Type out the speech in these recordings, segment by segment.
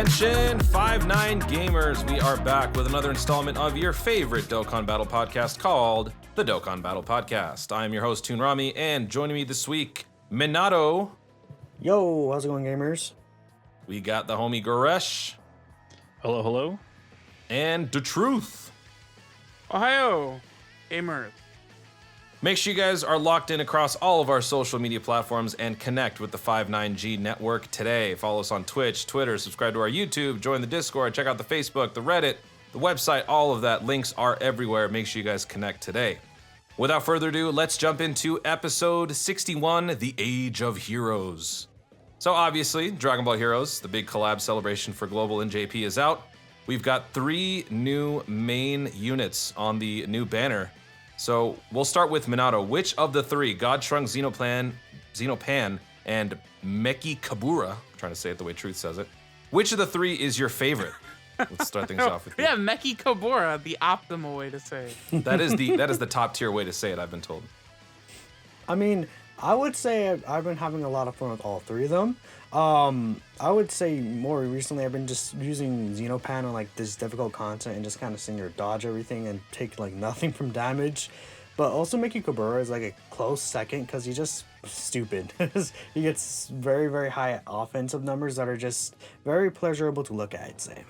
Attention, 5-9 gamers. We are back with another installment of your favorite Dokkan Battle podcast called the Dokkan Battle Podcast. I am your host, Toonrami, and joining me this week, Minato. Yo, how's it going, gamers? We got the homie Goresh. Hello, hello. And DaTruth. Ohio, gamers. Make sure you guys are locked in across all of our social media platforms and connect with the 59G network today. Follow us on Twitch, Twitter, subscribe to our YouTube, join the Discord, check out the Facebook, the Reddit, the website, all of that. Links are everywhere. Make sure you guys connect today. Without further ado, let's jump into episode 61, The Age of Heroes. So obviously, Dragon Ball Heroes, the big collab celebration for Global NJP is out. We've got 3 new main units on the new banner. So we'll start with Minato. Which of the 3, God Trunk, Xenopan, and Meki Kabura, I'm trying to say it the way Truth says it, which of the 3 is your favorite? Let's start things off with you. Yeah, Meki Kabura, the optimal way to say it. That is the top tier way to say it, I've been told. I mean, I would say I've been having a lot of fun with all 3 of them. I would say more recently I've been just using Xenopan on like this difficult content and just kind of seeing her dodge everything and take like nothing from damage. But also Meki Kabura is like a close second because he's just stupid. He gets very, very high offensive numbers that are just very pleasurable to look at, I'd say.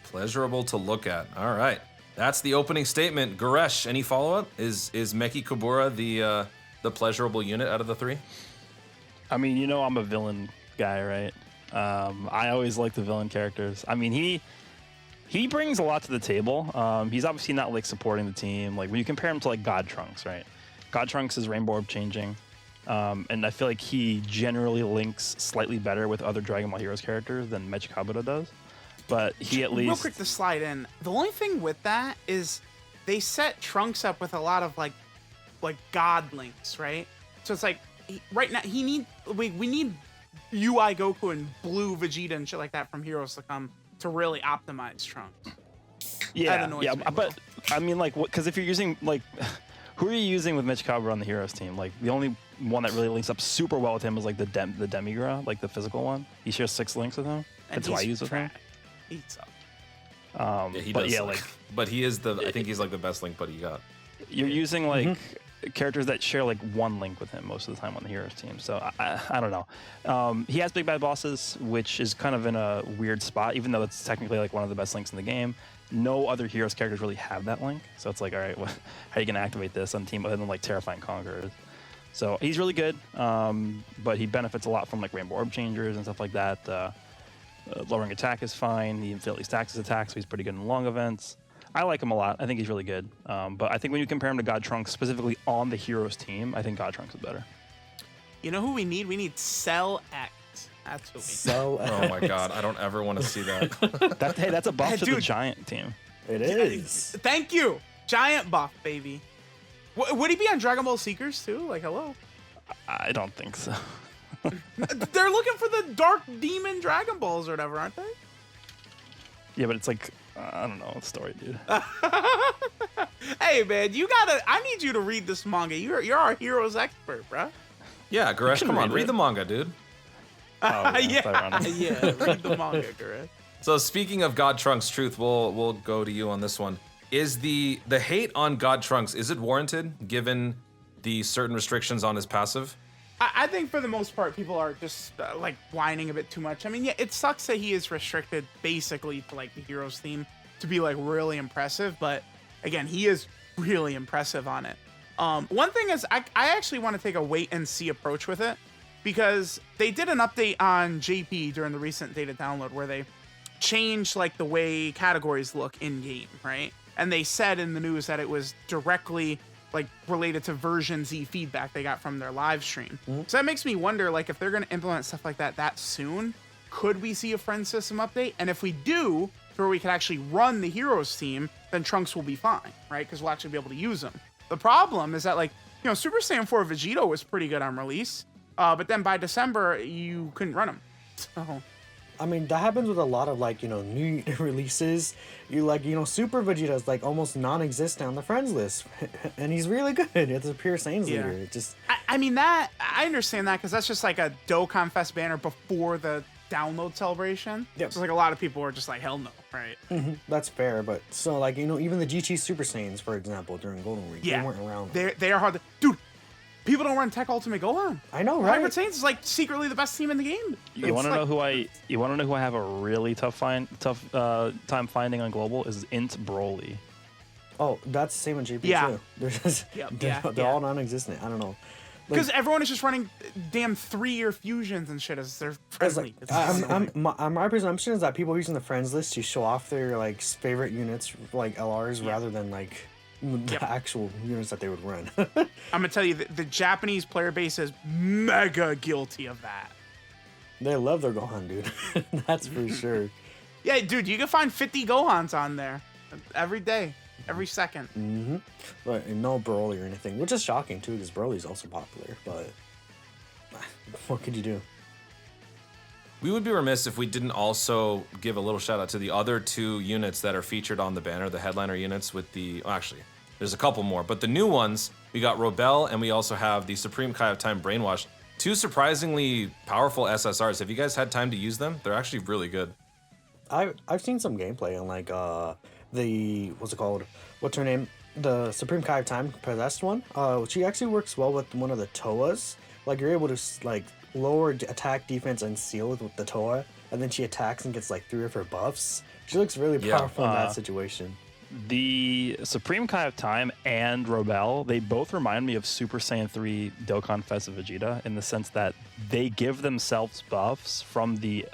Pleasurable to look at. All right. That's the opening statement. Goresh, any follow-up? Is Meki Kabura the pleasurable unit out of the 3? I mean, you know I'm a villain guy, right? I always like the villain characters. I mean, he brings a lot to the table. He's obviously not like supporting the team. Like when you compare him to like God Trunks, right? God Trunks is Rainbow Orb changing. And I feel like he generally links slightly better with other Dragon Ball Heroes characters than Mech Kabuto does. But he at least... Real quick to slide in. The only thing with that is they set Trunks up with a lot of like God links, right? So it's like right now we need UI Goku and Blue Vegeta and shit like that from Heroes to come to really optimize Trunks. Yeah, but I mean, like, because if you're using like, who are you using with Mitch Cabra on the Heroes team? Like, the only one that really links up super well with him is like the Demigra, like the physical one. He shares 6 links with him. That's who I use with him. He sucks. Yeah, he does. Yeah, like, but he is I think he's like the best link buddy you got. You're using like characters that share like 1 link with him most of the time on the Heroes team. So I don't know. He has big bad bosses, which is kind of in a weird spot, even though it's technically like one of the best links in the game. No other Heroes characters really have that link. So it's like, all right, how are you going to activate this on team other than like Terrifying Conquerors? So he's really good, but he benefits a lot from like Rainbow Orb changers and stuff like that. Lowering attack is fine. He infinitely stacks his attack, so he's pretty good in long events. I like him a lot. I think he's really good. But I think when you compare him to God Trunks, specifically on the Heroes team, I think God Trunks is better. You know who we need? We need Cell X. That's what we need. Cell X. Oh my god, I don't ever want to see that. Hey, that's a buff to Dude. the Giant team. It is. Thank you. Giant buff, baby. Would he be on Dragon Ball Seekers too? Like, hello? I don't think so. They're looking for the Dark Demon Dragon Balls or whatever, aren't they? Yeah, but it's like, I don't know the story, dude. Hey, man, I need you to read this manga. You're our Heroes expert, bruh. Yeah, Goresh, come on, read read it. the manga, dude. Oh, Yeah, read the manga, Goresh. So speaking of God Trunks, Truth, we'll go to you on this one. Is the hate on God Trunks, is it warranted given the certain restrictions on his passive? I think for the most part, people are just like whining a bit too much. I mean, yeah, it sucks that he is restricted basically to like the Heroes theme to be like really impressive, but again, he is really impressive on it. One thing is I actually want to take a wait and see approach with it because they did an update on JP during the recent data download where they changed like the way categories look in game, right? And they said in the news that it was directly like related to version Z feedback they got from their live stream. So that makes me wonder, like, if they're going to implement stuff like that soon, could we see a friend system update? And if we do, where we can actually run the Heroes team, then Trunks will be fine, right? Because we'll actually be able to use them. The problem is that, like, you know, Super Saiyan 4 Vegito was pretty good on release, but then by December, you couldn't run him. So I mean, that happens with a lot of, like, you know, new releases. You, like, you know, Super Vegeta's, like, almost non-existent on the friends list. And he's really good. It's a pure Saiyans leader. It just... I mean, that, I understand that, because that's just, like, a Dokkan Fest banner before the download celebration. Yep. So like a lot of people were just like, hell no, right? That's fair, but so like even the GT Super Saiyans, for example, during Golden Week, Yeah, they weren't around. They are hard. Dude, people don't run Tech Ultimate Gohan. I know, right? Hybrid Saiyans is like secretly the best team in the game. You want to know who I? You want to know who I have a really tough time finding on global is Int Broly. Oh, that's the same in GP Yeah. too. They're just they're all non-existent. I don't know. Because everyone is just running damn 3-year fusions and shit as their friends Like, league. my presumption is that people are using the friends list to show off their like favorite units, like LRs, rather than like the actual units that they would run. I'm gonna tell you, the Japanese player base is mega guilty of that. They love their Gohan, dude. That's for sure. Yeah, dude, you can find 50 Gohans on there every day, every second. But no Broly or anything, which is shocking too, because Broly's also popular. But what could you do? We would be remiss if we didn't also give a little shout out to the other 2 units that are featured on the banner, the headliner units with the... Oh, actually, there's a couple more, but the new ones, we got Robel, and we also have the Supreme Kai of Time Brainwash. 2 surprisingly powerful SSRs. Have you guys had time to use them? They're actually really good. I've seen some gameplay on like the what's it called? What's her name? The Supreme Kai of Time possessed one. She actually works well with one of the Toas. Like you're able to like lower attack, defense, and seal with the Toa, and then she attacks and gets like 3 of her buffs. She looks really powerful in that situation. The Supreme Kai of Time and Robel, they both remind me of Super Saiyan 3 Dokkan Fest of Vegeta in the sense that they give themselves buffs from the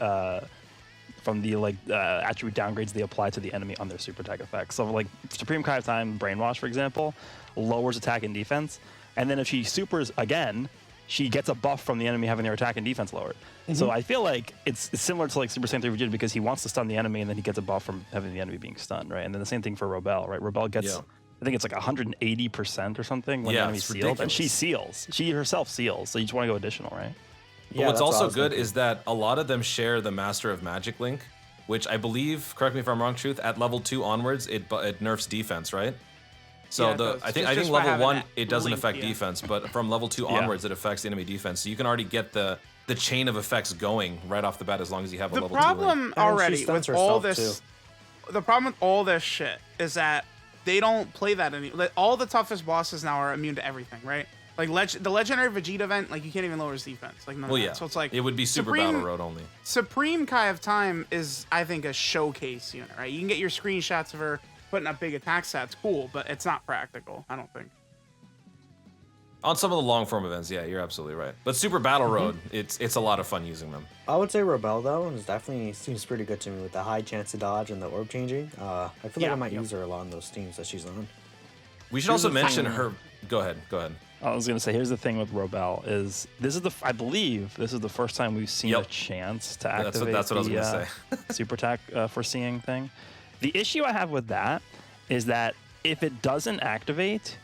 attribute downgrades they apply to the enemy on their super attack effects. So like Supreme Kai of Time Brainwash, for example, lowers attack and defense, and then if she supers again, she gets a buff from the enemy having their attack and defense lowered. So I feel like it's similar to like Super Saiyan 3 Vegeta because he wants to stun the enemy and then he gets a buff from having the enemy being stunned, right? And then the same thing for Robel, right? Robel gets, I think it's like 180% or something when the enemy's sealed. Ridiculous. And she seals. She herself seals. So you just want to go additional, right? But what's also good is that a lot of them share the Master of Magic link, which I believe, correct me if I'm wrong, Truth, at level 2 onwards, it nerfs defense, right? So I think level 1 it doesn't affect defense, but from level 2 onwards it affects the enemy defense. So you can already get the chain of effects going right off the bat as long as you have a level 2 link. The problem already with all this, the problem with all this shit is that they don't play that anymore. All the toughest bosses now are immune to everything, right? Like the legendary Vegeta event, like you can't even lower his defense. Like none of that. So it's like it would be Super Battle Road only. Supreme Kai of Time is, I think, a showcase unit, right? You can get your screenshots of her putting up big attack stats, cool, but it's not practical, I don't think. On some of the long form events, yeah, you're absolutely right. But Super Battle Road, it's a lot of fun using them. I would say Rebel though, is definitely seems pretty good to me with the high chance to dodge and the orb changing. I feel like I might use her a lot in those teams that she's on. We should also mention her. Go ahead. I was gonna say, here's the thing with Robel is I believe this is the first time we've seen a chance to activate that's what I was gonna say. super attack foreseeing thing. The issue I have with that is that if it doesn't activate,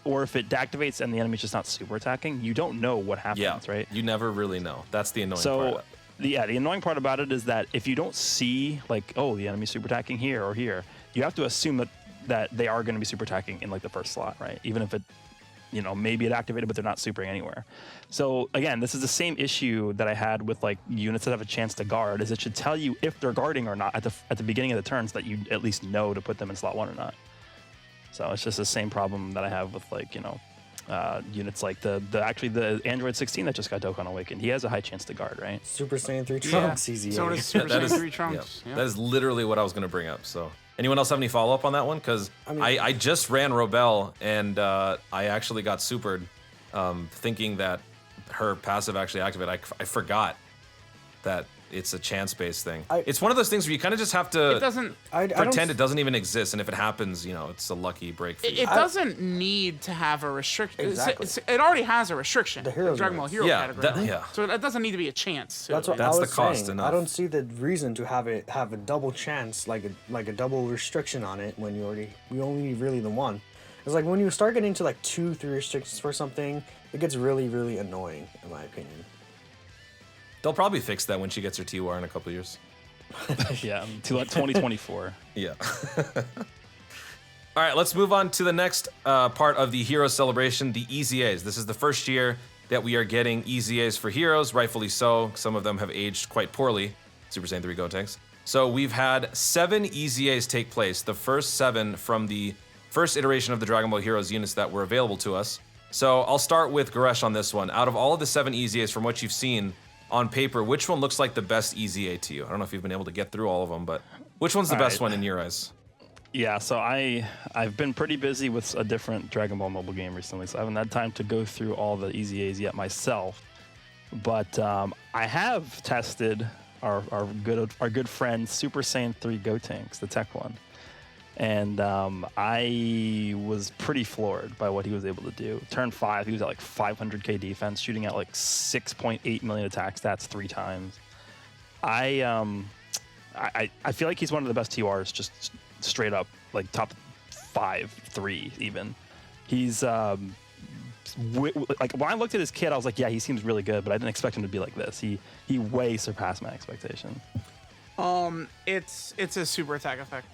or if it activates and the enemy's just not super attacking, you don't know what happens, right? You never really know. That's the annoying part. So, the annoying part about it is that if you don't see, like, oh, the enemy's super attacking here or here, you have to assume that they are going to be super attacking in, like, the first slot, right? Even if it, maybe it activated, but they're not supering anywhere. So, again, this is the same issue that I had with, like, units that have a chance to guard, is it should tell you if they're guarding or not at the beginning of the turn so that you at least know to put them in slot 1 or not. So it's just the same problem that I have with, like, units like the Android 16 that just got Dokkan Awakened. He has a high chance to guard, right? Super Saiyan 3 Trunks, easy. So does Super Saiyan 3 Trunks. Yeah. That is literally what I was going to bring up. So, anyone else have any follow up on that one? Because I just ran Robel and I actually got supered, thinking that her passive actually activated. I forgot that it's a chance-based thing. It's one of those things where you kind of just have to pretend it doesn't even exist, and if it happens, it's a lucky break for you. It doesn't need to have a restriction. Exactly. It already has a restriction. The Heroes Dragon Ball Hero category. So it doesn't need to be a chance. That's what that's I was the cost saying. enough. I don't see the reason to have a double chance, like a double restriction on it when you only need really the one. It's like when you start getting to like 2-3 restrictions for something, it gets really, really annoying, in my opinion. They'll probably fix that when she gets her TWR in a couple years. Yeah, to like 2024. Yeah. All right, let's move on to the next part of the Hero Celebration, the EZAs. This is the first year that we are getting EZAs for heroes, rightfully so. Some of them have aged quite poorly, Super Saiyan 3 Gotenks. So we've had 7 EZAs take place, the first 7 from the first iteration of the Dragon Ball Heroes units that were available to us. So I'll start with Goresh on this one. Out of all of the 7 EZAs from what you've seen on paper, which one looks like the best EZA to you? I don't know if you've been able to get through all of them, but which one's the best one in your eyes? Yeah, so I've been pretty busy with a different Dragon Ball mobile game recently, so I haven't had time to go through all the EZAs yet myself. But I have tested our good friend Super Saiyan 3 Gotenks, the tech one, and I was pretty floored by what he was able to do. Turn 5, he was at like 500k defense, shooting at like 6.8 million attack stats 3 times. I feel like he's one of the best TRs, just straight up, like top 5, 3 even. He's like when I looked at his kit, I was like, yeah, he seems really good, but I didn't expect him to be like this. He way surpassed my expectation. It's a super attack effect.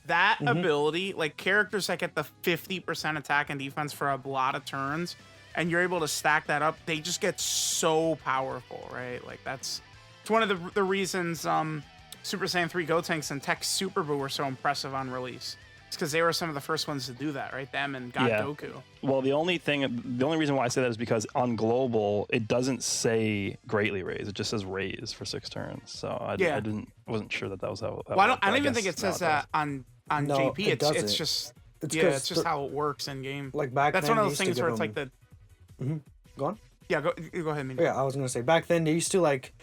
That ability, like characters that get the 50% attack and defense for a lot of turns, and you're able to stack that up, they just get so powerful, right? Like it's one of the reasons Super Saiyan 3 Gotenks and Tech Super Buu were so impressive on release. It's because they were some of the first ones to do that, right? Them and Goku. Well, the only reason why I say that is because on global it doesn't say greatly raise; it just says raise for 6 turns. So I wasn't sure that was how. Well, I don't even think it says that on No, JP. it doesn't. It's just It's just how it works in game. Like back That's then, one of they those used to things give where it's them- like the Go on. go ahead, Minato. Yeah, I was gonna say back then they used to like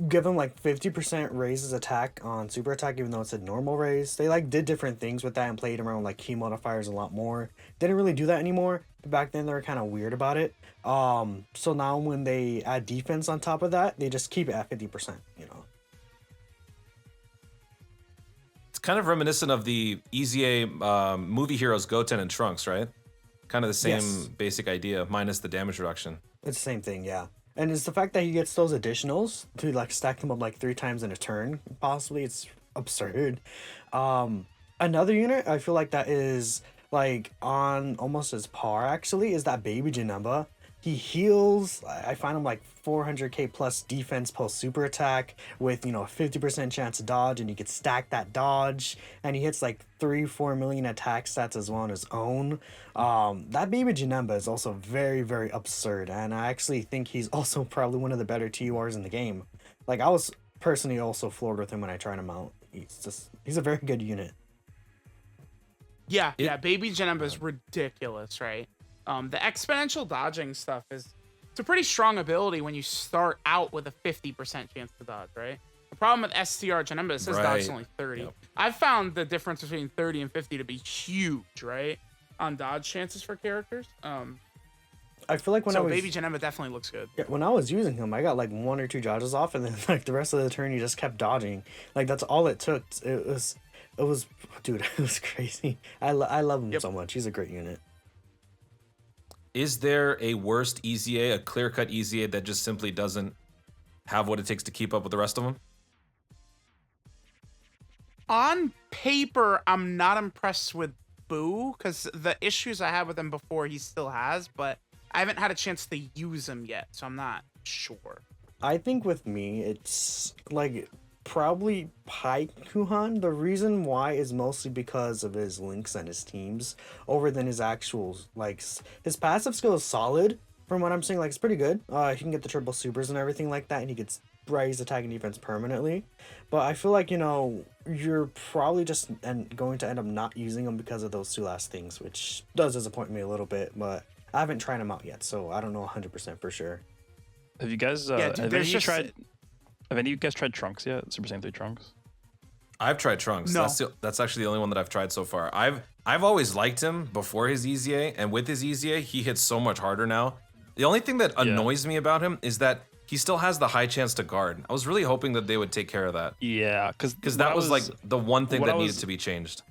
give him like 50% raises attack on super attack, even though it's a normal raise. They like did different things with that and played around like key modifiers a lot more. Didn't really do that anymore. But back then they were kind of weird about it. So now when they add defense on top of that, they just keep it at 50%. You know. It's kind of reminiscent of the EZA movie heroes Goten and Trunks, right? Kind of the same Yes. basic idea, minus the damage reduction. It's the same thing, yeah. And it's the fact that he gets those additionals to like stack them up like 3 times in a turn, possibly. It's absurd. Another unit I feel like that is like on almost as par actually is that baby Janemba. He heals, I find him like 400k plus defense post super attack with, you know, a 50% chance to dodge, and you could stack that dodge, and he hits like 3-4 million attack stats as well on his own. That baby Janemba is also very, very absurd, and I actually think he's also probably one of the better TURs in the game. Like, I was personally also floored with him when I tried him out. He's a very good unit. Yeah, Baby Janemba is ridiculous, right? The exponential dodging stuff it's a pretty strong ability when you start out with a 50% chance to dodge, right? The problem with STR Janemba, it says dodge is only 30. Yep. I've found the difference between 30 and 50 to be huge, right? On dodge chances for characters. I feel like when Baby Janemba definitely looks good. Yeah, when I was using him, I got like 1 or 2 dodges off, and then like the rest of the turn, he just kept dodging. Like that's all it took. It was, dude, it was crazy. I love him so much. He's a great unit. Is there a worst EZA, a clear-cut EZA that just simply doesn't have what it takes to keep up with the rest of them? On paper, I'm not impressed with Boo because the issues I had with him before he still has, but I haven't had a chance to use him yet, so I'm not sure. I think with me, it's like probably Kuhan. The reason why is mostly because of his links and his teams over than his actual, like, his passive skill is solid from what I'm seeing. Like, it's pretty good. He can get the triple supers and everything like that, and he gets raise attack and defense permanently. But I feel like, you know, you're probably just going to end up not using him because of those 2 last things, which does disappoint me a little bit, but I haven't tried him out yet, so I don't know 100% for sure. Have you guys? Yeah, dude, Have any of you guys tried Trunks yet? Super Saiyan 3 Trunks? I've tried Trunks. No. That's actually the only one that I've tried so far. I've always liked him before his EZA, and with his EZA, he hits so much harder now. The only thing that annoys me about him is that he still has the high chance to guard. I was really hoping that they would take care of that. Yeah, Because that was like the one thing that needed was- to be changed.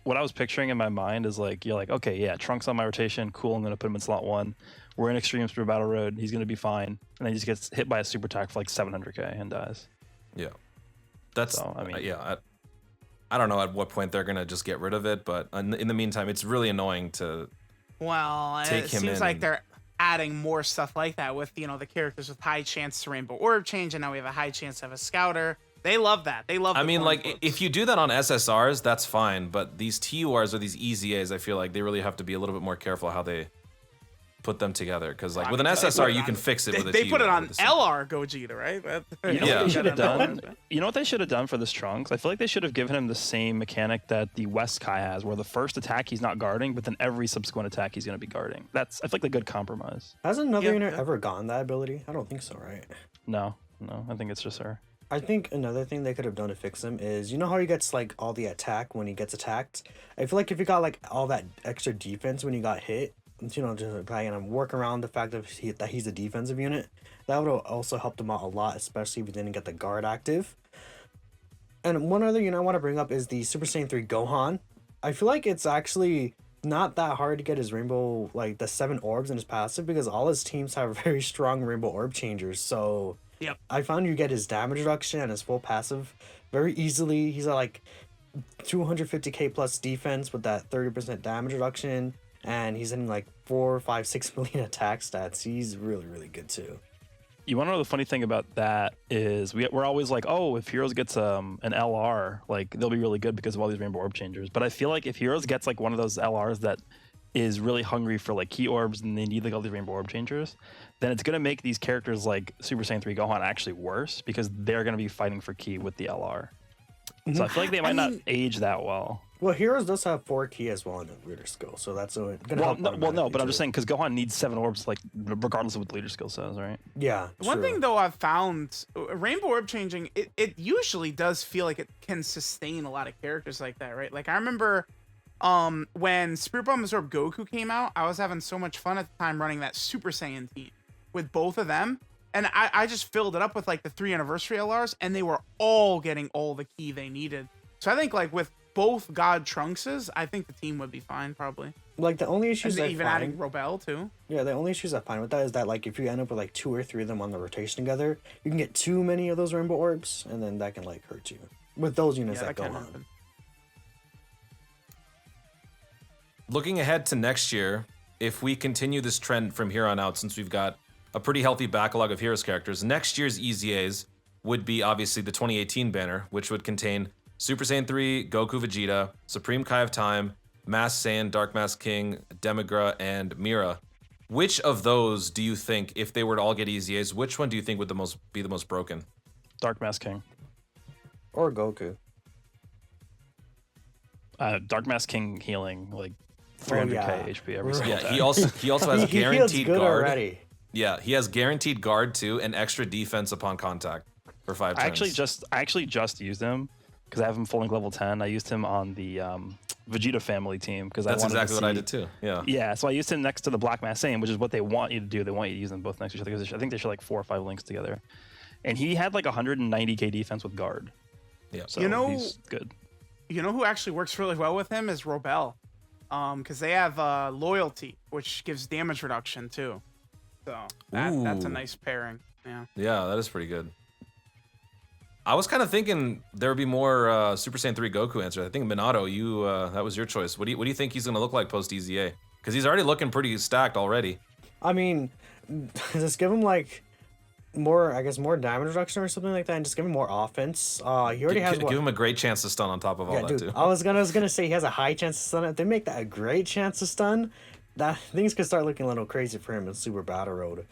What I was picturing in my mind is like, you're like, okay, yeah, Trunks on my rotation, cool, I'm gonna put him in slot 1. We're in Extreme Super Battle Road, he's gonna be fine. And then he just gets hit by a super attack for like 700k and dies. Yeah. That's, So, I mean- I don't know at what point they're going to just get rid of it, but in the meantime, it's really annoying to Well, take it him seems in like and- adding more stuff like that with, you know, the characters with high chance to rainbow orb change, and now we have a high chance to have a scouter. They love that. They love. I the mean, coin like, flips. if you do that on SSRs, that's fine. But these TURs or these EZAs, I feel like they really have to be a little bit more careful how they put them together. Because, like, with an SSR, you can fix it with a They TUR. put it on LR Gogeta, right? You know Yeah. what they should have That- done? You know what they should have done for this Trunks? I feel like they should have given him the same mechanic that the West Kai has, where the first attack he's not guarding, but then every subsequent attack he's going to be guarding. That's, I feel like, a good compromise. Has another Yeah, unit yeah. ever gotten that ability? I don't think so, right? No, I think it's just her. I think another thing they could have done to fix him is, you know how he gets like all the attack when he gets attacked? I feel like if he got like all that extra defense when he got hit, you know, just like, work around the fact that he's a defensive unit, that would have also helped him out a lot, especially if he didn't get the guard active. And one other unit I want to bring up is the Super Saiyan 3 Gohan. I feel like it's actually not that hard to get his rainbow, like the 7 orbs in his passive, because all his teams have very strong rainbow orb changers. So Yep. I found you get his damage reduction and his full passive very easily. He's at like 250k plus defense with that 30% damage reduction, and he's in like 4, 5, 6 million attack stats. He's really, really good too. You want to know the funny thing about that is we're always like, oh, if Heroes gets an LR, like they'll be really good because of all these rainbow orb changers. But I feel like if Heroes gets like one of those LRs that is really hungry for like key orbs and they need like all these rainbow orb changers, then it's gonna make these characters like Super Saiyan 3 Gohan actually worse because they're gonna be fighting for key with the LR. So I feel like they might not age that well. Well, Heroes does have 4 key as well in the leader skill, so that's gonna help. No, but I'm automatically, just saying because Gohan needs 7 orbs, like regardless of what the leader skill says, right? Yeah. One true. thing though I've found, rainbow orb changing, it usually does feel like it can sustain a lot of characters like that, right? Like I remember when Spirit Bomb Absorb Goku came out, I was having so much fun at the time running that Super Saiyan team with both of them. And I just filled it up with like the 3 anniversary LRs, and they were all getting all the key they needed. So I think like with both God Trunkses, I think the team would be fine probably. Like the only issues And I even find, adding Robel too. yeah, the only issues I find with that is that like if you end up with like 2 or 3 of them on the rotation together, you can get too many of those rainbow orbs, and then that can like hurt you with those units Yeah, that go can on. happen. Looking ahead to next year, if we continue this trend from here on out, since we've got a pretty healthy backlog of Heroes characters, next year's EZAs would be obviously the 2018 banner, which would contain Super Saiyan 3, Goku Vegeta, Supreme Kai of Time, Masked Saiyan, Dark Mask King, Demigra, and Mira. Which of those do you think, if they were to all get EZAs, which one do you think would be the most broken? Dark Mask King. Or Goku. Dark Mask King healing like 300k yeah. HP every Right. single Yeah, time. he also has He heals guaranteed good guard. already. Yeah, he has guaranteed guard too, and extra defense upon contact for 5 I turns. actually just used him because I have him full link level 10. I used him on the Vegeta family team because That's I wanted exactly to what I see- did too. Yeah. Yeah, so I used him next to the Black Mass Saiyan, which is what they want you to do. They want you to use them both next to each other. 'Cause I think they should like 4 or 5 links together. And he had like 190k defense with guard. Yeah. So You know- he's good. You know who actually works really well with him is Robel. Because they have loyalty, which gives damage reduction too. So that's a Ooh. nice pairing. Yeah. Yeah, that is pretty good. I was kind of thinking there would be more Super Saiyan 3 Goku answers. I think Minato, you that was your choice. What do you think he's gonna look like post EZA? Because he's already looking pretty stacked already. I mean, just give him like more, I guess, more damage reduction or something like that, and just give him more offense. He already has what? Give him a great chance to stun on top of all Yeah, that dude. too. I was gonna say he has a high chance to stun. If they make that a great chance to stun, that things could start looking a little crazy for him in Super Battle Road.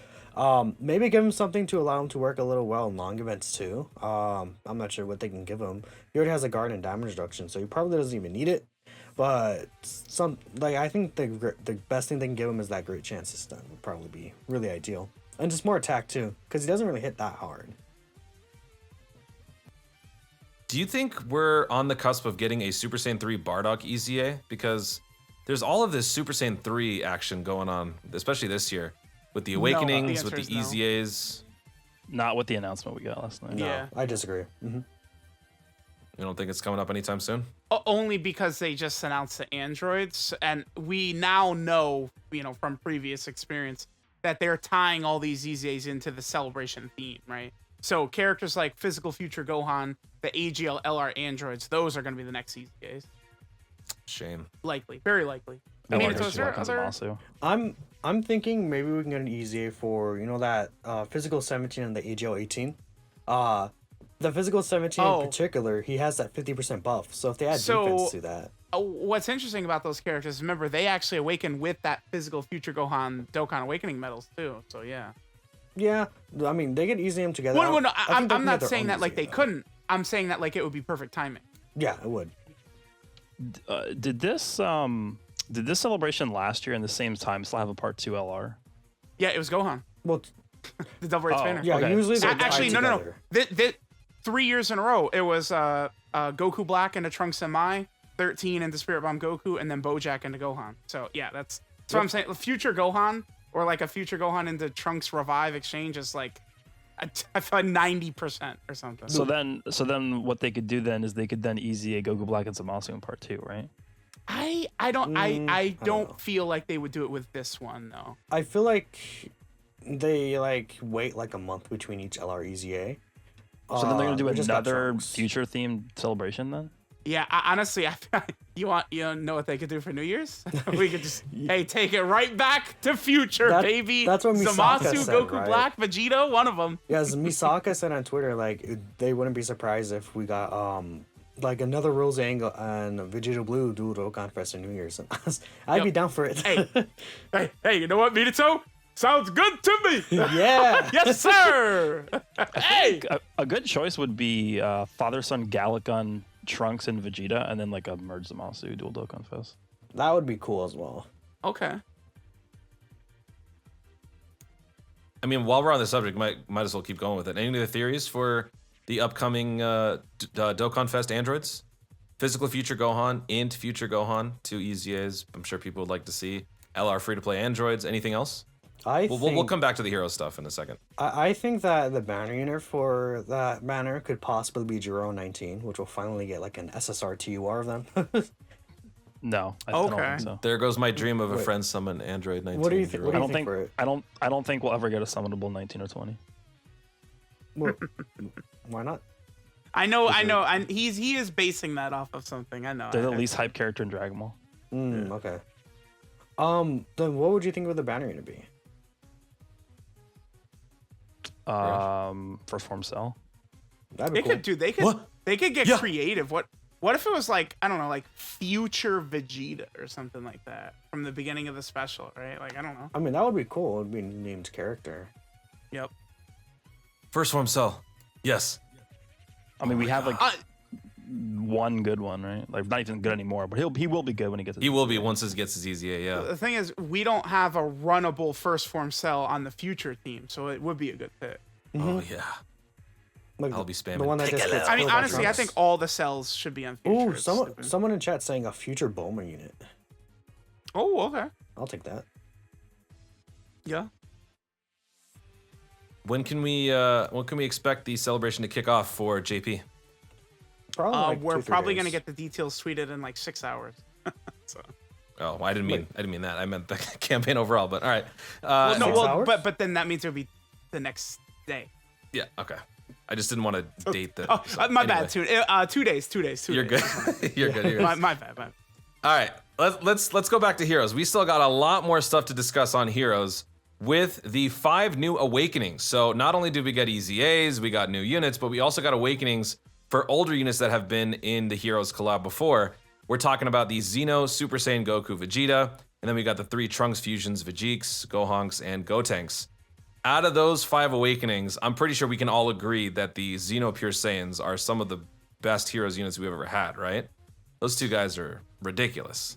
Maybe give him something to allow him to work a little well in long events too. I'm not sure what they can give him. He already has a guard and damage reduction, so he probably doesn't even need it. But I think the best thing they can give him is that great chance to stun would probably be really ideal, and just more attack too, because he doesn't really hit that hard. Do you think we're on the cusp of getting a Super Saiyan 3 Bardock EZA? Because there's all of this Super Saiyan 3 action going on, especially this year, with the Awakenings, the with the answer is EZAs. Not with the announcement we got last night. No, Yeah. I disagree. You don't think it's coming up anytime soon? Only because they just announced the androids, and we now know, from previous experience, that they're tying all these EZAs into the celebration theme, right? So characters like Physical Future Gohan, the AGL LR androids, those are going to be the next EZAs. Shame. Likely, very likely. I mean, want so is there other- Zamasu. I'm thinking maybe we can get an EZA for that physical 17 and the AGL 18. The physical 17 Oh. in particular, he has that 50% buff. So if they add So- defense to that, What's interesting about those characters, remember, they actually awaken with that physical Future Gohan Dokkan Awakening medals too. So yeah. yeah, I mean they could easy them together. Well, no, I think they I'm can not get their saying own that like EZA, they though. couldn't. I'm saying that like it would be perfect timing. Yeah, it would. Did this celebration last year in the same time still have a part 2 LR? Yeah, it was Gohan, Well, the Double Rage Oh, banner. yeah, Okay. usually they Actually, tie no. together. 3 years in a row, it was Goku Black into Trunks and Mai, 13 into Spirit Bomb Goku, and then Bojack into Gohan. So yeah, that's what I'm saying. Future Gohan or like a Future Gohan into Trunks Revive exchange is like I feel like 90% or something. So then what they could do then is they could then easy a Goku Black and Zamasu in part 2, right? I don't know. don't feel like they would do it with this one though. I feel like they like wait like a month between each LR EZA. So then they're gonna do we just got another Trunks. future themed celebration then? Yeah, honestly, you know what they could do for New Year's? We could just take it right back to future, baby. That's what Misaka Zamasu, said, Goku right? Black, Vegeta, one of them. Yeah, as Misaka said on Twitter, like they wouldn't be surprised if we got like another Rose Angle and Vegeta Blue do Dokkan Fest in New Year's. I'd be down for it. Hey, you know what, Minato? Sounds good to me. Yeah. Yes, sir. Hey. A good choice would be father son Galagun, Trunks, and Vegeta, and then like a merge Zamasu dual Dokkan Fest. That would be cool as well. Okay. I mean, while we're on the subject, might as well keep going with it. Any other theories for the upcoming Dokkan Fest androids? Physical Future Gohan, Int Future Gohan, 2 EZAs. I'm sure people would like to see. LR free-to-play androids. Anything else? We'll come back to the hero stuff in a second. I think that the banner unit for that banner could possibly be Jiro 19, which will finally get like an SSR TUR of them. No, I don't Okay. think so. There goes my dream of a friend summon Android 19. What do you think? What I do you don't think think for it? I don't think we'll ever get a summonable 19 or 20. Well, why not? I know. And he is basing that off of something. I know. They're the least hype character in Dragon Ball. Okay. Then what would you think would the banner unit be? First form Cell. That'd be They cool. could do. They could. What? They could get Yeah. creative. What if it was like, I don't know, like Future Vegeta or something like that from the beginning of the special, right? Like, I don't know. I mean, that would be cool. It would be named character. Yep. First form Cell. Yes. I mean, we have like Uh, one good one, right? Like not even good anymore, but he will be good when he gets. He will be once he gets his EZA, yeah. the thing is, we don't have a runnable first form cell on the Future team, so it would be a good fit. Oh, yeah. Like I'll be spamming. the one that just gets I mean, killed by honestly, I Trunks. think all the cells should be on Future. Ooh, It's someone stupid. someone in chat saying a future Bulma unit. Oh, okay. I'll take that. Yeah. When can we expect the celebration to kick off for JP? Probably like We're 2-3 probably days. gonna get the details tweeted in like 6 hours. So. Oh, I didn't mean that. I meant the campaign overall, but all right. Well, no, 6 well, hours? but then that means it would be the next day. Yeah, okay. I just didn't want to date the. Oh, my anyway. bad. 2 days. 2 days. 2 You're days. good. You're good. My bad. All right, let's go back to Heroes. We still got a lot more stuff to discuss on Heroes with the 5 new awakenings. So not only did we get EZAs, we got new units, but we also got awakenings for older units that have been in the Heroes collab before. We're talking about the Xeno, Super Saiyan Goku, Vegeta, and then we got the 3 Trunks fusions, Vegeks, Gohanks, and Gotenks. Out of those 5 awakenings, I'm pretty sure we can all agree that the Xeno Pure Saiyans are some of the best Heroes units we've ever had, right? Those 2 guys are ridiculous.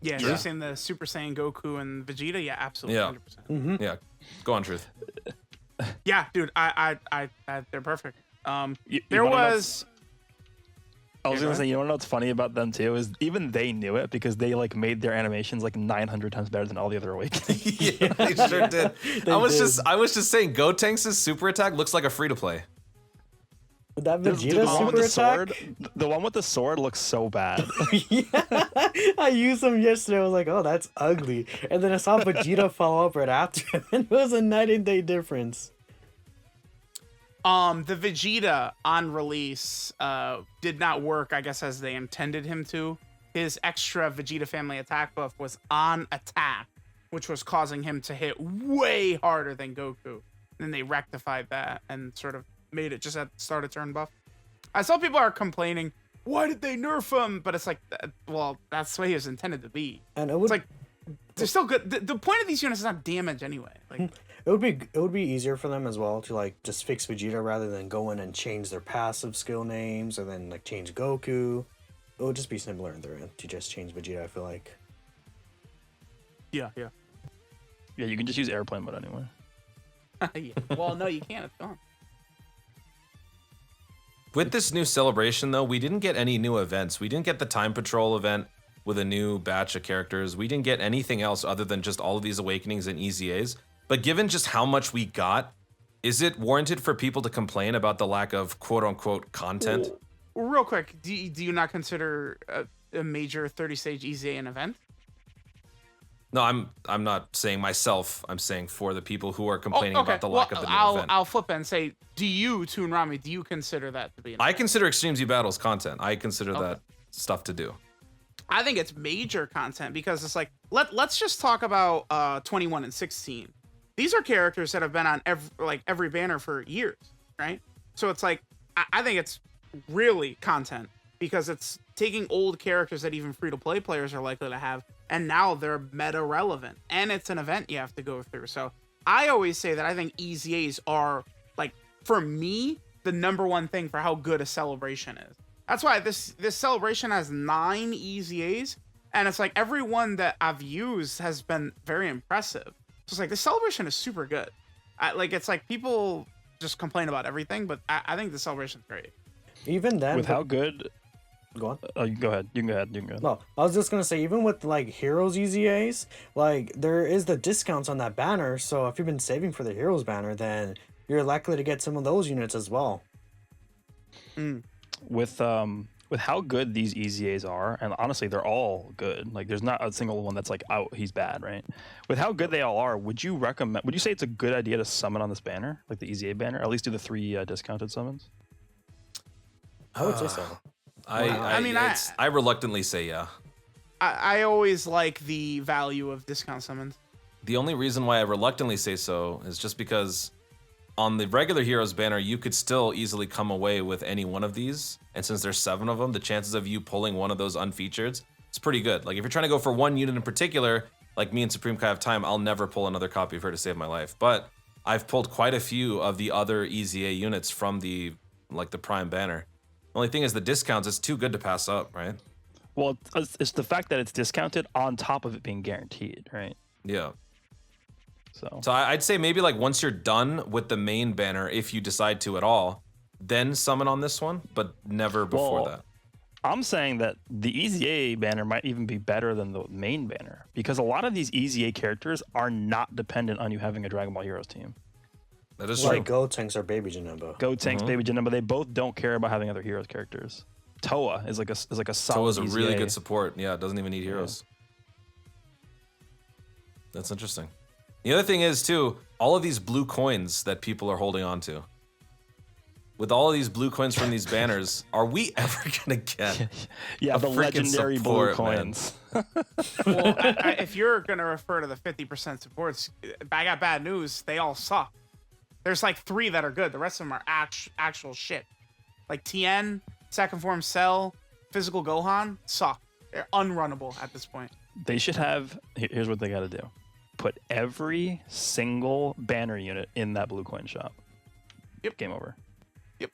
Yeah, you're saying the Super Saiyan Goku and Vegeta? Yeah, absolutely. Yeah. 100%. Yeah, go on, Truth. Yeah, dude, I they're perfect. You There wanna know- was. I was Yeah, gonna go say, you know what's funny about them too is even they knew it because they like made their animations like 900 times better than all the other awakenings. Yeah, they sure did. I was did. just saying, Gotenks' super attack looks like a free to play. Would that Dude, Vegeta the one with super the attack? sword, the one with the sword looks so bad. Yeah, I used them yesterday. I was like, oh, that's ugly. And then I saw Vegeta follow up right after him, and it was a night and day difference. The Vegeta on release did not work, I guess, as they intended him to. his extra Vegeta family attack buff was on attack, which was causing him to hit way harder than Goku. Then they rectified that and sort of made it just at the start of turn buff. I saw people are complaining, why did they nerf him? But it's like, well, that's the way he was intended to be. And it would, it's like, they're still good. The point of these units is not damage anyway. Like, it would be easier for them as well to like just fix Vegeta rather than go in and change their passive skill names or then like change Goku. It would just be simpler in their end to just change Vegeta, I feel like. yeah. Yeah, you can just use airplane mode anyway. Yeah. Well, no, you can't. It's gone. With this new celebration, though, we didn't get any new events. We didn't get the Time Patrol event with a new batch of characters. We didn't get anything else other than just all of these awakenings and EZAs. But given just how much we got, is it warranted for people to complain about the lack of quote-unquote content? Real quick, do you not consider a major 30-stage EZA an event? No, I'm not saying myself. I'm saying for the people who are complaining about the lack of the new event. I'll flip it and say, do you, Toonrami, do you consider that to be an event? I consider Extreme Z Battles content. I consider that stuff to do. I think it's major content because it's like, let's just talk about 21 and 16. These are characters that have been on every banner for years, right? So it's like, I think it's really content because it's taking old characters that even free-to-play players are likely to have, and now they're meta relevant, and it's an event you have to go through. So I always say that I think EZAs are, like, for me, the number one thing for how good a celebration is. That's why this celebration has 9 EZAs, and it's like every one that I've used has been very impressive. So it's like the celebration is super good. It's like people just complain about everything, but I think the celebration's great. Even then, With how good... Go on. Oh, you go ahead. You can go ahead. No, I was just gonna say, even with like Heroes EZAs, like there is the discounts on that banner. So if you've been saving for the Heroes banner, then you're likely to get some of those units as well. With how good these EZAs are, and honestly, they're all good. Like, there's not a single one that's like, oh, he's bad, right? With how good they all are, would you say it's a good idea to summon on this banner, like the EZA banner? At least do the 3 discounted summons. I would say so. I reluctantly say yeah. I always like the value of discount summons. The only reason why I reluctantly say so is just because on the regular Heroes banner, you could still easily come away with any one of these. And since there's 7 of them, the chances of you pulling one of those unfeatured, it's pretty good. Like if you're trying to go for one unit in particular, like me and Supreme Kai have time, I'll never pull another copy of her to save my life. But I've pulled quite a few of the other EZA units from the Prime banner. Only thing is the discounts is too good to pass up, right? Well, it's the fact that it's discounted on top of it being guaranteed, right? Yeah. So I'd say maybe like once you're done with the main banner, if you decide to at all, then summon on this one, but never before that. I'm saying that the EZA banner might even be better than the main banner because a lot of these EZA characters are not dependent on you having a Dragon Ball Heroes team. That is like true. Gotenks or Baby Janemba. Gotenks, Baby Janemba, they both don't care about having other Heroes characters. Toa is like a solid Toa's a really EZA. good support. Yeah, it doesn't even need heroes. That's interesting. The other thing is too, all of these blue coins that people are holding on to. With all of these blue coins from these banners, are we ever gonna get the freaking legendary blue support, coins? Well, if you're gonna refer to the 50% supports, I got bad news. They all suck. There's like 3 that are good. The rest of them are actual shit. Like TN, Second Form Cell, Physical Gohan suck. They're unrunnable at this point. They should have. Here's what they got to do: put every single banner unit in that blue coin shop. Yep. Game over. Yep.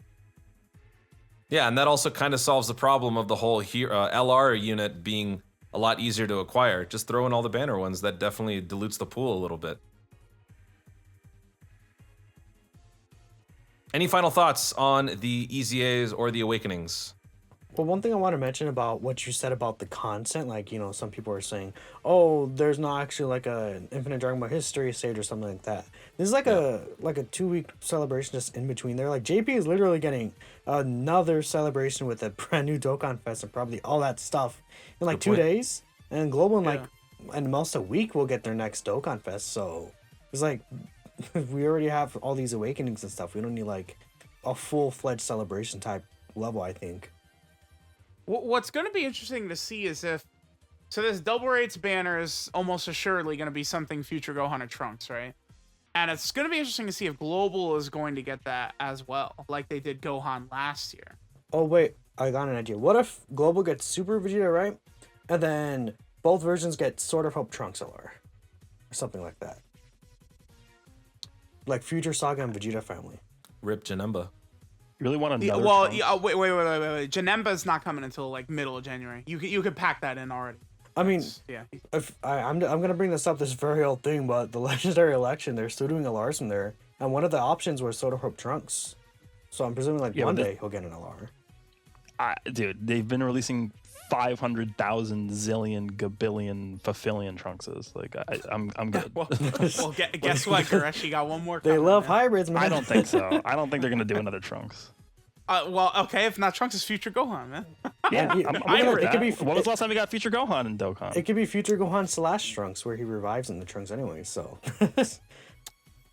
Yeah, and that also kind of solves the problem of the whole LR unit being a lot easier to acquire. Just throw in all the banner ones. That definitely dilutes the pool a little bit. Any final thoughts on the EZAs or the Awakenings? Well, one thing I want to mention about what you said about the content, like, some people are saying, oh, there's not actually like a Infinite Dragon Ball History stage or something like that. This is like a 2-week celebration just in between there. Like, JP is literally getting another celebration with a brand new Dokkan Fest and probably all that stuff in like 2 days. And Global in almost a week will get their next Dokkan Fest. So it's like, we already have all these awakenings and stuff. We don't need like a full-fledged celebration type level, I think. What's going to be interesting to see is if so this double rates banner is almost assuredly going to be something future Gohan or Trunks, right? And it's going to be interesting to see if Global is going to get that as well, like they did Gohan last year. Oh wait, I got an idea. What if Global gets Super Vegeta, right? And then both versions get Sword of Hope Trunks LR. Or something like that. Like Future Saga and Vegeta family. Rip Janemba. You really want another? Well, Trunks? yeah, wait. Janemba's not coming until like middle of January. You could pack that in already. I mean, Yeah. if I'm gonna bring this up, this very old thing, but the Legendary Election, they're still doing LRs from there, and one of the options was Sword of Hope Trunks. So I'm presuming like one day he'll get an LR. Dude, they've been releasing 500,000 zillion gabillion fafillion Trunkses. Like I'm good. well, guess what, Goresh? You got one more. They coming, love man. hybrids, man. I don't think so. I don't think they're gonna do another Trunks. Well, okay, if not Trunks, is future Gohan, man. Yeah, And I'm you know, good with it could that. be When was the last time we got Future Gohan in Dokkan? it could be Future Gohan / Trunks, where he revives in the Trunks anyway. So.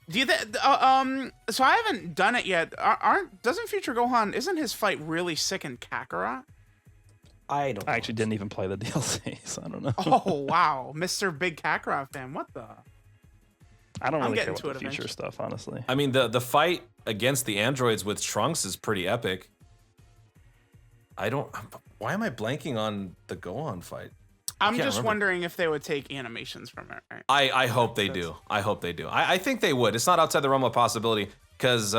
Do you so I haven't done it yet. Doesn't Future Gohan, isn't his fight really sick in Kakarot? I don't. I actually didn't even play the DLC, so I don't know. Oh wow, Mr. Big Kakarot fan. What the? I don't I'm really care getting about to the it future eventually. stuff, honestly. I mean, the fight against the androids with Trunks is pretty epic. Why am I blanking on the Gohan fight? I'm can't just remember. wondering if they would take animations from it. Right? I hope they do. I hope they do. I think they would. It's not outside the realm of possibility because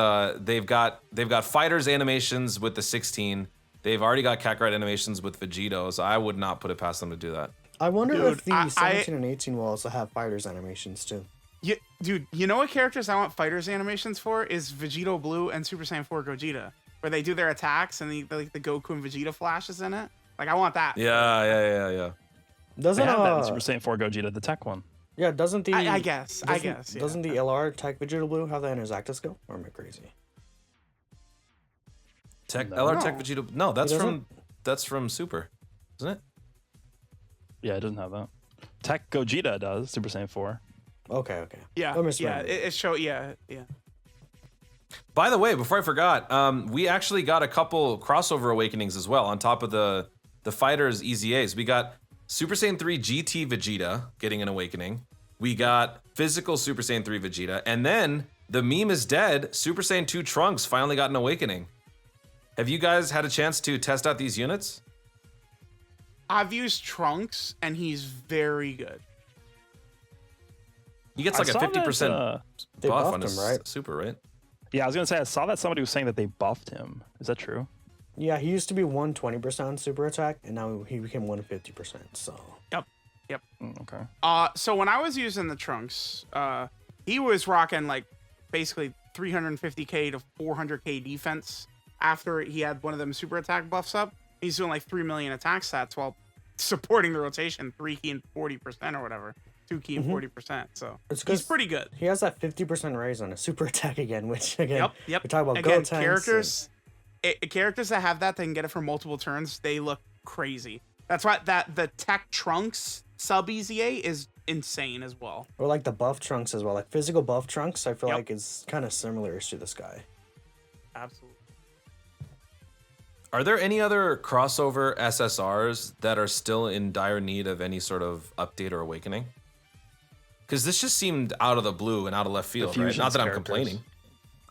they've got fighters animations with the 16. They've already got Kakarot animations with Vegito, so I would not put it past them to do that. I wonder Dude, if the 17 and 18 will also have fighters animations too. Dude, you know what characters I want fighters animations for is Vegito Blue and Super Saiyan 4 Gogeta, where they do their attacks and the Goku and Vegeta flashes in it. Like I want that. Yeah. They Doesn't have that in Super Saiyan 4 Gogeta, the tech one. yeah, doesn't the I guess. Yeah. Doesn't the LR Tech Vegeta Blue have that in his active skill? Or am I crazy? LR Tech Vegito. No, that's He doesn't? from Super, isn't it? Yeah, it doesn't have that. Tech Gogeta does, Super Saiyan 4. Okay. Yeah. I misremembered. It show. Yeah. By the way, before I forgot, we actually got a couple crossover awakenings as well on top of the fighters EZAs. We got Super Saiyan 3 GT Vegeta getting an awakening. We got physical Super Saiyan 3 Vegeta, and then the meme is dead. Super Saiyan 2 Trunks finally got an awakening. Have you guys had a chance to test out these units? I've used Trunks and he's very good. He gets like a 50% They buff buffed on his him, right? super, right? Yeah, I was gonna say I saw that somebody was saying that they buffed him. Is that true? Yeah, he used to be 120% on super attack, and now he became 150%. So Yep. Okay. So when I was using the Trunks, he was rocking like basically 350k to 400k defense after he had one of them super attack buffs up. He's doing like 3 million attack stats while supporting the rotation 3 key and 40% or whatever. 2 key and 40%. So It's he's 'cause pretty good. he has that 50% raise on a super attack again, which again, Yep. we talk about Again, Gotenks characters that have that, they can get it for multiple turns. They look crazy. That's why the Tech Trunks sub EZA is insane as well. or like the buff Trunks as well. Like physical buff Trunks, I feel Yep. like is kind of similar to this guy. Absolutely. Are there any other crossover SSRs that are still in dire need of any sort of update or awakening? Because this just seemed out of the blue and out of left field, right? Fusions Not that I'm characters. complaining.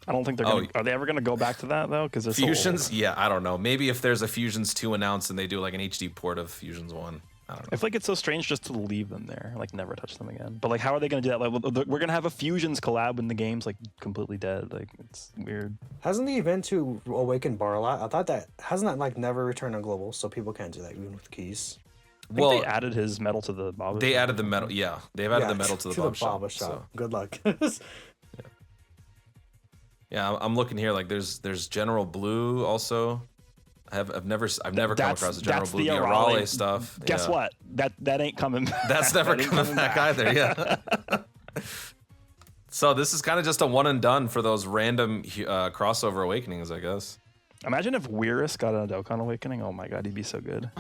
I don't think they're gonna. Are they ever gonna go back to that though? Because Fusions? Yeah, I don't know. Maybe if there's a Fusions 2 announced and they do like an HD port of Fusions 1. I don't know. I feel like it's so strange just to leave them there, like never touch them again. But like, how are they gonna do that? Like, we're gonna have a Fusions collab when the game's like completely dead. Like, it's weird. Hasn't the event to awaken Barlat? I thought that hasn't that like never returned on global, so people can't do that even with keys. I think Well, they added his medal to the Baba. they shop. added the metal. Yeah, they've added the metal to the Bob shop. So. Good luck. Yeah, I'm looking here. Like, there's General Blue also. I've never come across the General Blue Arale stuff. Guess Yeah. what? That ain't coming back. That's never That ain't coming back either. Yeah. So this is kind of just a one and done for those random crossover awakenings, I guess. Imagine if Weirus got a Dokkan Awakening. Oh my god, he'd be so good.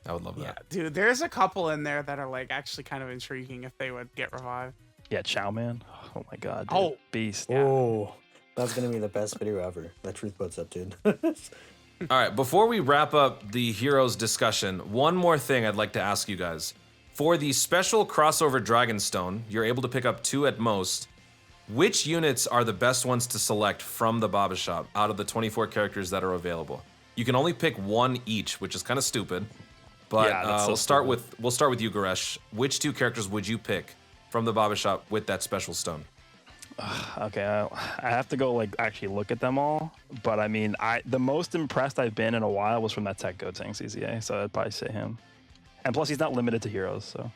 I would love Yeah, that. dude, there's a couple in there that are like actually kind of intriguing if they would get revived. Yeah, Chow Man. Oh my god. Dude. Oh. Beast. Oh, that's gonna be the best video ever. That Truth puts up, dude. All right, before we wrap up the heroes discussion, one more thing I'd like to ask you guys. For the special crossover Dragonstone, you're able to pick up 2 at most. Which units are the best ones to select from the Baba Shop out of the 24 characters that are available? You can only pick 1 each, which is kind of stupid. But Yeah, that's so we'll start stupid. with you, Goresh. Which 2 characters would you pick from the Baba Shop with that special stone? Okay, I have to go like actually look at them all. But I mean, the most impressed I've been in a while was from that Tech Gotenks CCA, so I'd probably say him. And plus, he's not limited to heroes, so.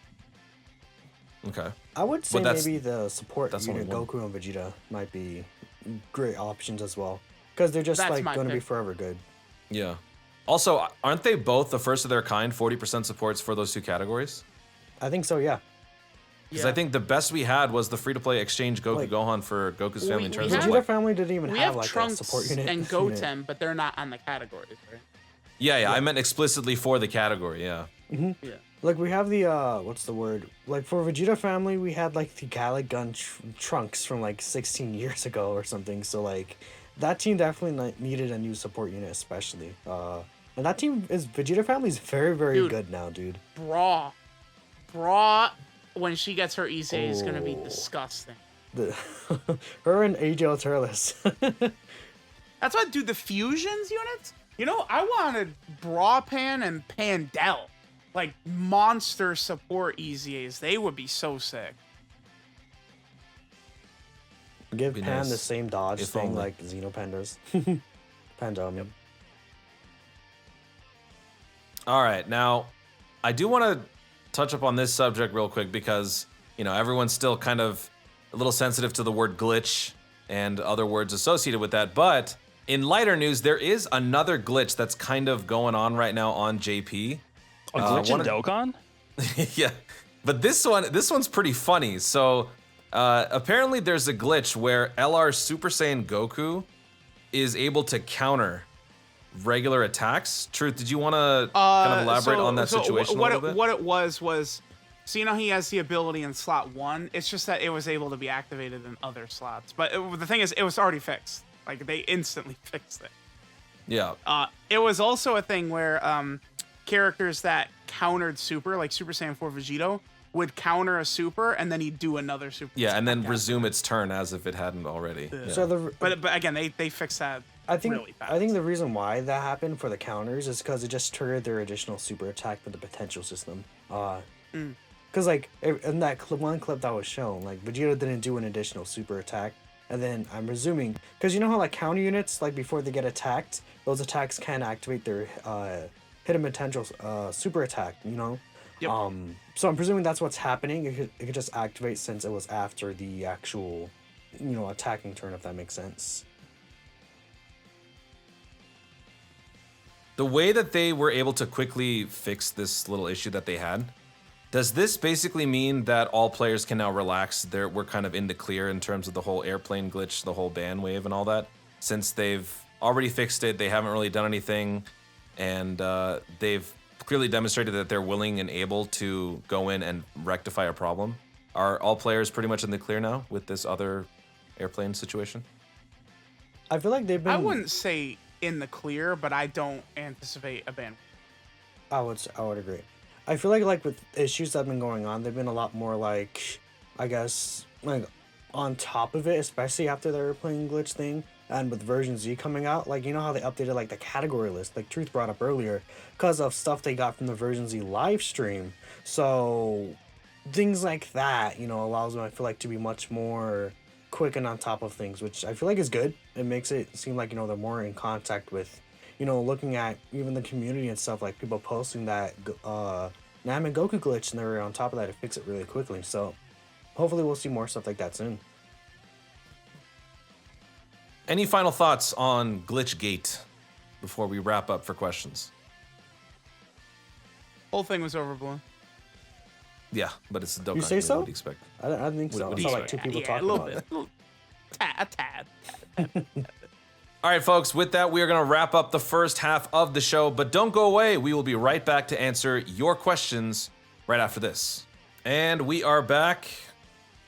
Okay. I would say But maybe the support that's unit, only one. Goku and Vegeta, might be great options as well. Because they're just That's like my going to be pick. forever good. Yeah. Also, aren't they both the first of their kind 40% supports for those 2 categories? I think so, yeah. Because I think the best we had was the free-to-play exchange Goku Like- Gohan for Goku's family we terms. have- Vegeta family didn't even We have have like a Trunks support unit. and unit. Goten, but they're not on the categories, right? Yeah, I meant explicitly for the category, yeah. Yeah. Like we have the what's the word? Like for Vegeta family, we had like the Gallic Gun Trunks from like 16 years ago or something. So like that team definitely needed a new support unit, especially. And that team is Vegeta family is very Dude. good now, dude. Bra, when she gets her EZA is gonna be Oh. disgusting. The her and AJ Turles. That's why, dude, the fusions units. You know, I wanted Bra Pan and Pandel, like monster support EZAs. They would be so sick. Give Be Pan nice. the same dodge If thing only. like Xenopan does. Pandel, I mean. All right, now, I do want to touch up on this subject real quick because, you know, everyone's still kind of a little sensitive to the word glitch and other words associated with that. But in lighter news, there is another glitch that's kind of going on right now on JP. A glitch in one of- Dokkan? Yeah, but this one's pretty funny. So apparently there's a glitch where LR Super Saiyan Goku is able to counter regular attacks. Truth, did you want to kind of elaborate on that situation a little bit? What it was, so you know he has the ability in slot 1. It's just that it was able to be activated in other slots. But the thing is, it was already fixed. Like, they instantly fixed it. Yeah. It was also a thing where characters that countered Super, like Super Saiyan 4 Vegito, would counter a Super, and then he'd do another Super. Yeah, and then attack. resume its turn as if it hadn't already. Yeah. So But again, they fixed that I think really fast. I think the reason why that happened for the counters is because it just triggered their additional super attack with the potential system. Because like in that one clip that was shown, like Vegeta didn't do an additional super attack, and then I'm presuming because you know how like counter units like before they get attacked, those attacks can activate their hidden potential super attack. You know. Yep. So I'm presuming that's what's happening. It could just activate since it was after the actual, attacking turn. If that makes sense. The way that they were able to quickly fix this little issue that they had, does this basically mean that all players can now relax? We're kind of in the clear in terms of the whole airplane glitch, the whole ban wave and all that? Since they've already fixed it, they haven't really done anything, and they've clearly demonstrated that they're willing and able to go in and rectify a problem. Are all players pretty much in the clear now with this other airplane situation? I feel like they've been. I wouldn't say in the clear, but I don't anticipate a ban. I would agree. I feel like with issues that have been going on, they've been a lot more like, I guess, like on top of it, especially after the airplane glitch thing and with version Z coming out. Like, you know how they updated like the category list, like Truth brought up earlier, because of stuff they got from the version Z live stream. So things like that, allows them, I feel like, to be much more quick and on top of things, which I feel like is good. It makes it seem like, they're more in contact with, looking at even the community and stuff, like people posting that Nam and Goku glitch, and they're on top of that to fix it really quickly. So hopefully we'll see more stuff like that soon. Any final thoughts on Glitchgate before we wrap up for questions? Whole thing was overblown. Yeah, but it's a Dokkan. You say so? What do you expect? I don't think so. What I do saw you like two expect? people Yeah, talking a little about bit. it. A tad. All right, folks, with that, we are going to wrap up the first half of the show, but don't go away. We will be right back to answer your questions right after this. And we are back.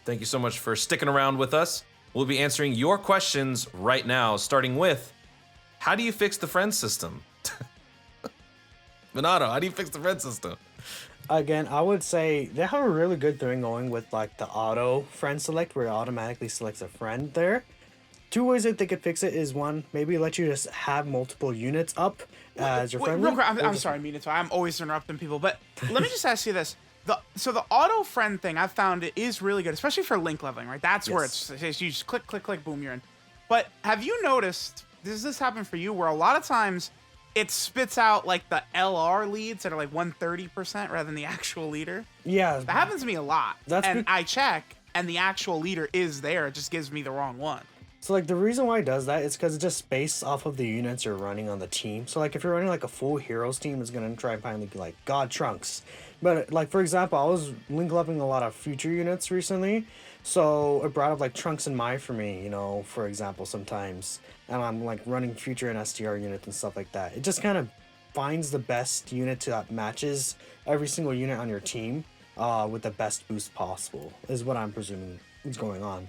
Thank you so much for sticking around with us. We'll be answering your questions right now, starting with How do you fix the friend system? Minato, how do you fix the friend system? Again, I would say they have a really good thing going with like the auto friend select where it automatically selects a friend there. Two ways that they could fix it is one, maybe let you just have multiple units up as your friend. Real quick, I'm sorry, Minato. I'm always interrupting people, but let me just ask you this. So the auto friend thing, I've found it is really good, especially for link leveling, right? That's where it's you just click, click, click, boom, you're in. But have you noticed, does this happen for you, where a lot of times it spits out like the LR leads that are like 130% rather than the actual leader? Yeah. That happens to me a lot. I check, and the actual leader is there. It just gives me the wrong one. So like the reason why it does that is because it's just based off of the units you're running on the team. So like if you're running like a full heroes team, it's gonna try and find like God Trunks. But like for example, I was link leveling a lot of future units recently, so it brought up like Trunks and Mai for me, you know, for example sometimes, and I'm like running future and STR units and stuff like that. It just kind of finds the best unit that matches every single unit on your team, with the best boost possible is what I'm presuming is going on.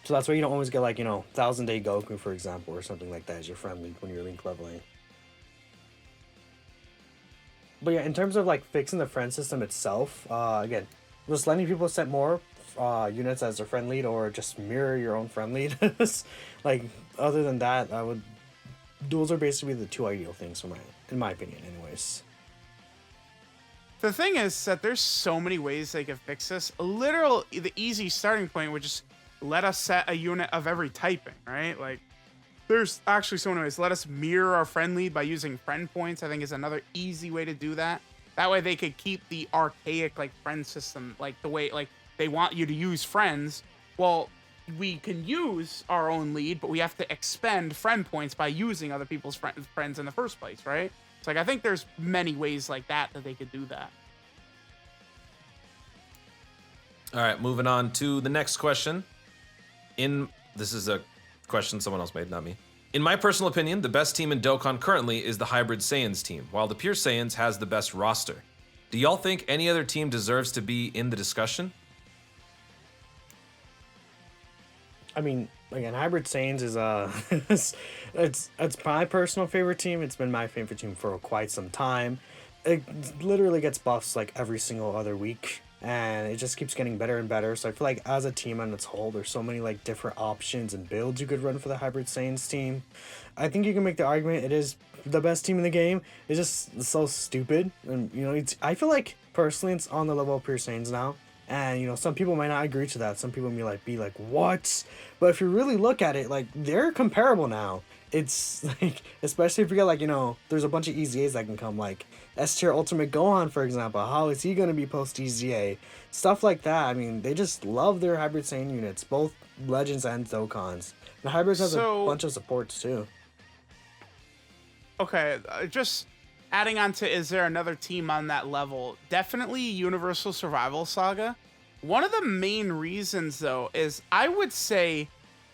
So that's why you don't always get like, you know, 1000 Day Goku, for example, or something like that as your friend link when you're link leveling. But yeah, in terms of like fixing the friend system itself, again, just letting people set more units as their friend lead or just mirror your own friend lead. Like, other than that, those are basically the two ideal things in my opinion anyways. The thing is that there's so many ways they could fix this. The easy starting point would just let us set a unit of every typing, right? Like, there's actually so many ways. Let us mirror our friend lead by using friend points, I think is another easy way to do that. That way they could keep the archaic, like, friend system, like, the way, like, they want you to use friends. Well, we can use our own lead, but we have to expend friend points by using other people's friends in the first place, right? It's like, I think there's many ways like that they could do that. All right, moving on to the next question. This is a question someone else made, not me. In my personal opinion, the best team in Dokkan currently is the Hybrid Saiyans team, while the Pure Saiyans has the best roster. Do y'all think any other team deserves to be in the discussion? I mean, again, Hybrid Saiyans is it's my personal favorite team. It's been my favorite team for quite some time. It literally gets buffs like every single other week, and it just keeps getting better and better. So I feel like as a team on its whole, there's so many like different options and builds you could run for the Hybrid Saiyans team. I think you can make the argument it is the best team in the game. It's just so stupid, and you know, I feel like personally it's on the level of Pure Saiyans now. And, you know, some people might not agree to that. Some people may be like, what? But if you really look at it, like, they're comparable now. It's, like, especially if you get, like, you know, there's a bunch of EZAs that can come, like, S-tier Ultimate Gohan, for example. How is he going to be post-EZA? Stuff like that. I mean, they just love their Hybrid Saiyan units, both Legends and Dokkans. The Hybrids has a bunch of supports, too. Okay, just adding on to, is there another team on that level? Definitely Universal Survival Saga. One of the main reasons, though, is I would say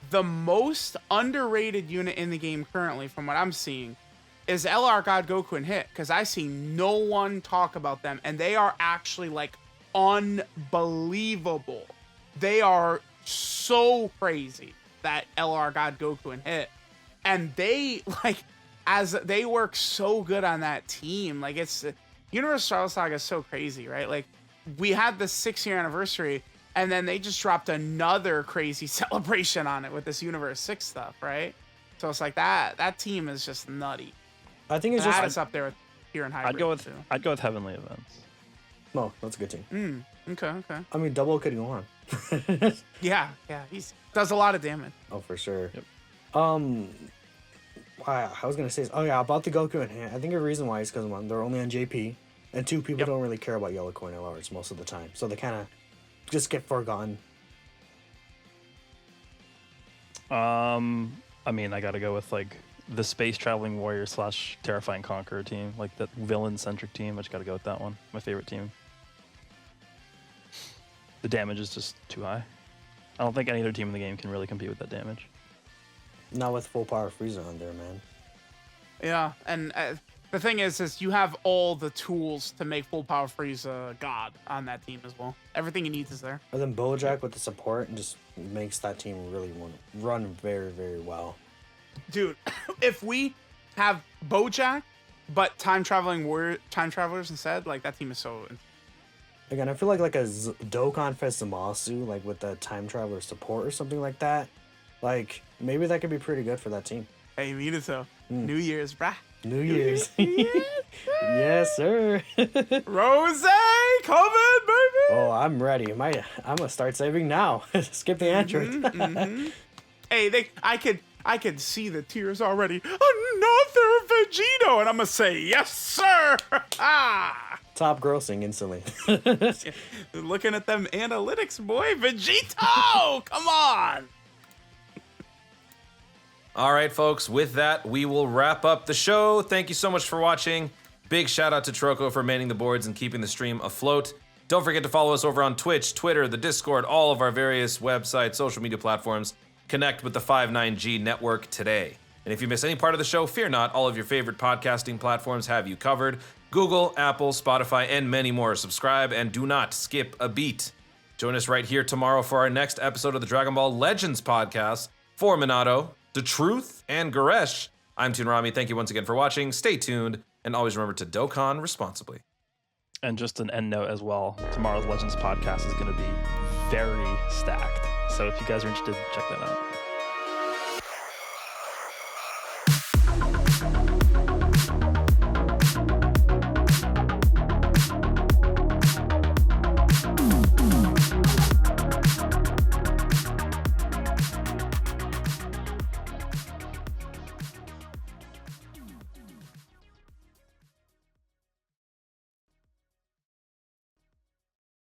the most underrated unit in the game currently, from what I'm seeing, is LR God Goku and Hit, because I see no one talk about them, and they are actually, like, unbelievable. They are so crazy, that LR God Goku and Hit. And they, like, as they work so good on that team, like, it's Universal Saga is so crazy, right? Like, we had the 6-year anniversary, and then they just dropped another crazy celebration on it with this Universe 6 stuff, right? So it's like that team is just nutty. I think it's that just is up there here in Hybrid. I'd go with Heavenly Events. Oh, that's a good team. Okay. I mean, double could go on. Yeah, he does a lot of damage. Oh, for sure. Yep. I was gonna say, about the Goku and Hit. I think a reason why is because one, they're only on JP, and two, people don't really care about yellow coin LRs most of the time, so they kind of just get forgotten. I mean, I gotta go with like the Space Traveling Warrior / Terrifying Conqueror team, like that villain-centric team. I just gotta go with that one. My favorite team. The damage is just too high. I don't think any other team in the game can really compete with that damage. Not with full power Frieza on there, man. Yeah, and the thing is you have all the tools to make full power Frieza God on that team as well. Everything he needs is there. And then Bojack with the support and just makes that team really run very, very well. Dude, if we have BoJack, but time travelers instead, like that team is so. Again, I feel like a Dokkan Zamasu, like with the time traveler support or something like that. Like maybe that could be pretty good for that team. Hey, Minato, New Year's, brah. New Year's. Yes, sir. Rose coming, baby. Oh, I'm ready. I'm gonna start saving now. Skip the Android. Hey, I could see the tears already. Another Vegito, and I'm gonna say yes, sir. Top grossing instantly. Looking at them analytics, boy, Vegito, come on. All right, folks, with that, we will wrap up the show. Thank you so much for watching. Big shout out to Troko for manning the boards and keeping the stream afloat. Don't forget to follow us over on Twitch, Twitter, the Discord, all of our various websites, social media platforms. Connect with the 59G network today. And if you miss any part of the show, fear not, all of your favorite podcasting platforms have you covered. Google, Apple, Spotify, and many more. Subscribe and do not skip a beat. Join us right here tomorrow for our next episode of the Dragon Ball Legends podcast. For Minato, DaTruth, and Goresh, I'm Toonrami. Thank you once again for watching. Stay tuned, and always remember to Dokkan responsibly. And just an end note as well, tomorrow's Legends podcast is going to be very stacked. So if you guys are interested, check that out.